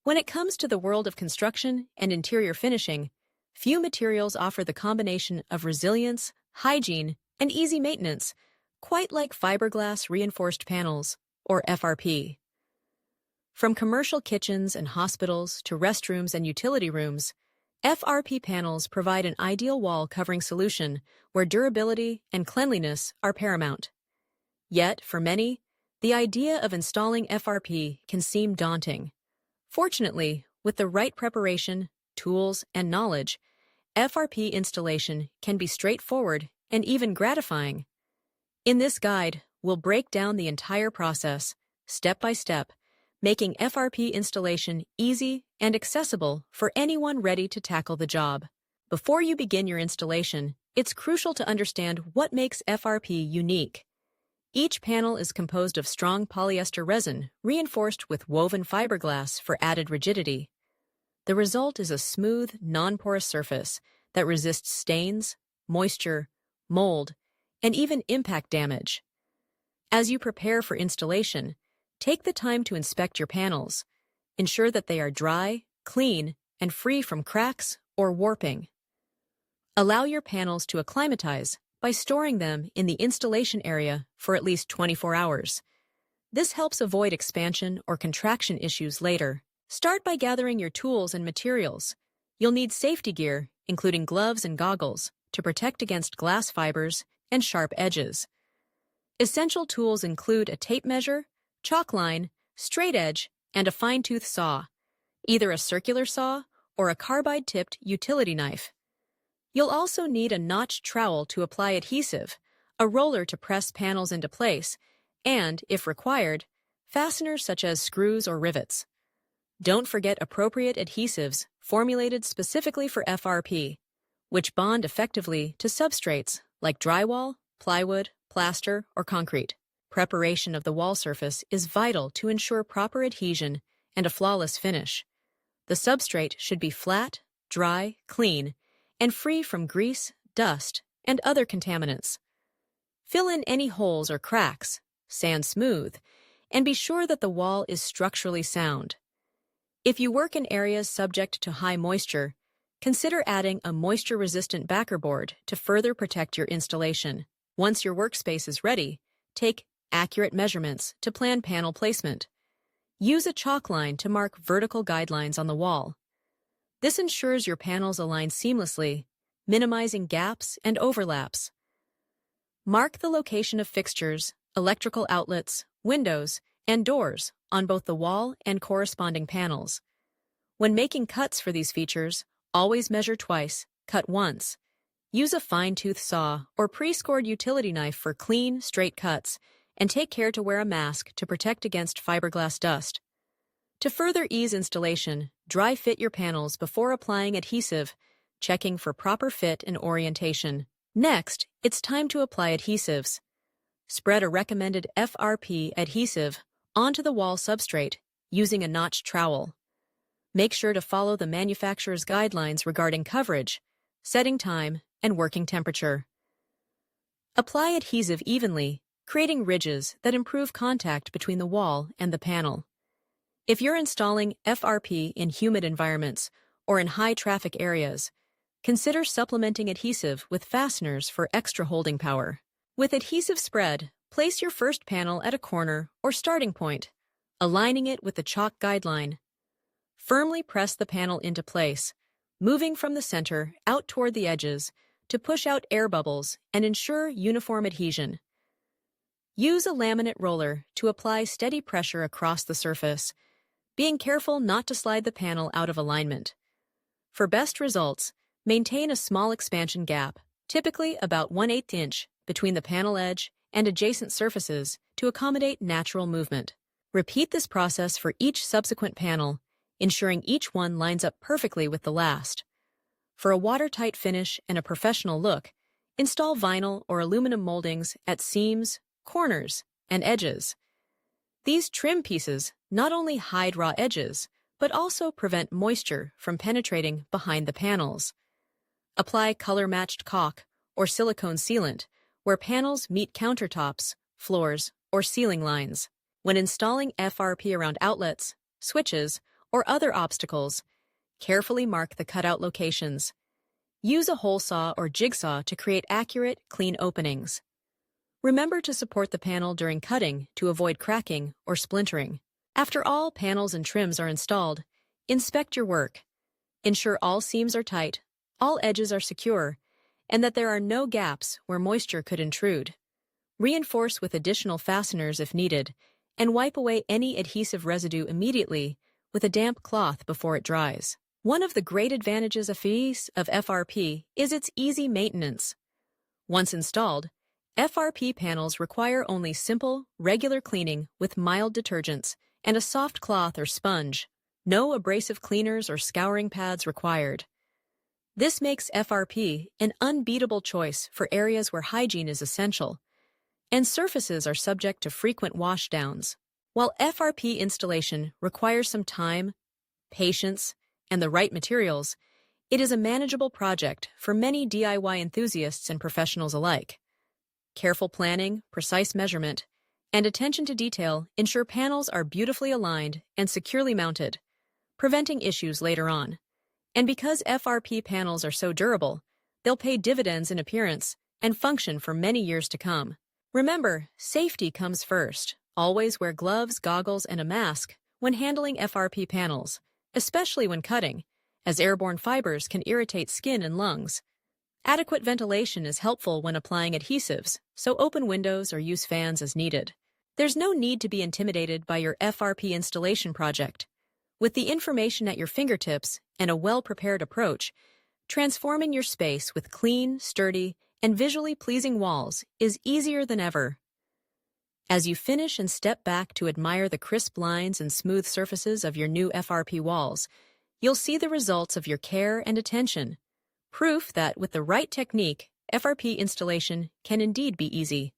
When it comes to the world of construction and interior finishing, few materials offer the combination of resilience, hygiene, and easy maintenance, quite like fiberglass reinforced panels, or FRP. From commercial kitchens and hospitals to restrooms and utility rooms, FRP panels provide an ideal wall covering solution where durability and cleanliness are paramount. Yet, for many, the idea of installing FRP can seem daunting. Fortunately, with the right preparation, tools, and knowledge, FRP installation can be straightforward and even gratifying. In this guide, we'll break down the entire process, step by step, making FRP installation easy and accessible for anyone ready to tackle the job. Before you begin your installation, it's crucial to understand what makes FRP unique. Each panel is composed of strong polyester resin reinforced with woven fiberglass for added rigidity. The result is a smooth, non-porous surface that resists stains, moisture, mold, and even impact damage. As you prepare for installation, take the time to inspect your panels. Ensure that they are dry, clean, and free from cracks or warping. Allow your panels to acclimatize by storing them in the installation area for at least 24 hours. This helps avoid expansion or contraction issues later. Start by gathering your tools and materials. You'll need safety gear, including gloves and goggles, to protect against glass fibers and sharp edges. Essential tools include a tape measure, chalk line, straight edge, and a fine-tooth saw, either a circular saw or a carbide-tipped utility knife. You'll also need a notched trowel to apply adhesive, a roller to press panels into place, and, if required, fasteners such as screws or rivets. Don't forget appropriate adhesives formulated specifically for FRP, which bond effectively to substrates like drywall, plywood, plaster, or concrete. Preparation of the wall surface is vital to ensure proper adhesion and a flawless finish. The substrate should be flat, dry, clean, and free from grease, dust, and other contaminants. Fill in any holes or cracks, sand smooth, and be sure that the wall is structurally sound. If you work in areas subject to high moisture, consider adding a moisture-resistant backer board to further protect your installation. Once your workspace is ready, take accurate measurements to plan panel placement. Use a chalk line to mark vertical guidelines on the wall. This ensures your panels align seamlessly, minimizing gaps and overlaps. Mark the location of fixtures, electrical outlets, windows, and doors on both the wall and corresponding panels. When making cuts for these features, always measure twice, cut once. Use a fine-tooth saw or pre-scored utility knife for clean, straight cuts, and take care to wear a mask to protect against fiberglass dust. To further ease installation, dry fit your panels before applying adhesive, checking for proper fit and orientation. Next, it's time to apply adhesives. Spread a recommended FRP adhesive onto the wall substrate using a notched trowel. Make sure to follow the manufacturer's guidelines regarding coverage, setting time, and working temperature. Apply adhesive evenly, creating ridges that improve contact between the wall and the panel. If you're installing FRP in humid environments or in high-traffic areas, consider supplementing adhesive with fasteners for extra holding power. With adhesive spread, place your first panel at a corner or starting point, aligning it with the chalk guideline. Firmly press the panel into place, moving from the center out toward the edges to push out air bubbles and ensure uniform adhesion. Use a laminate roller to apply steady pressure across the surface, being careful not to slide the panel out of alignment. For best results, maintain a small expansion gap, typically about 1/8 inch, between the panel edge and adjacent surfaces to accommodate natural movement. Repeat this process for each subsequent panel, ensuring each one lines up perfectly with the last. For a watertight finish and a professional look, install vinyl or aluminum moldings at seams, corners, and edges. These trim pieces not only hide raw edges, but also prevent moisture from penetrating behind the panels. Apply color-matched caulk or silicone sealant where panels meet countertops, floors, or ceiling lines. When installing FRP around outlets, switches, or other obstacles, carefully mark the cutout locations. Use a hole saw or jigsaw to create accurate, clean openings. Remember to support the panel during cutting to avoid cracking or splintering. After all panels and trims are installed, inspect your work. Ensure all seams are tight, all edges are secure, and that there are no gaps where moisture could intrude. Reinforce with additional fasteners if needed, and wipe away any adhesive residue immediately with a damp cloth before it dries. One of the great advantages of FRP is its easy maintenance. Once installed, FRP panels require only simple, regular cleaning with mild detergents and a soft cloth or sponge. No abrasive cleaners or scouring pads required. This makes FRP an unbeatable choice for areas where hygiene is essential, and surfaces are subject to frequent washdowns. While FRP installation requires some time, patience, and the right materials, it is a manageable project for many DIY enthusiasts and professionals alike. Careful planning, precise measurement, and attention to detail ensure panels are beautifully aligned and securely mounted, preventing issues later on. And because FRP panels are so durable, they'll pay dividends in appearance and function for many years to come. Remember, safety comes first. Always wear gloves, goggles, and a mask when handling FRP panels, especially when cutting, as airborne fibers can irritate skin and lungs. Adequate ventilation is helpful when applying adhesives, so open windows or use fans as needed. There's no need to be intimidated by your FRP installation project. With the information at your fingertips and a well-prepared approach, transforming your space with clean, sturdy, and visually pleasing walls is easier than ever. As you finish and step back to admire the crisp lines and smooth surfaces of your new FRP walls, you'll see the results of your care and attention. Proof that with the right technique, FRP installation can indeed be easy.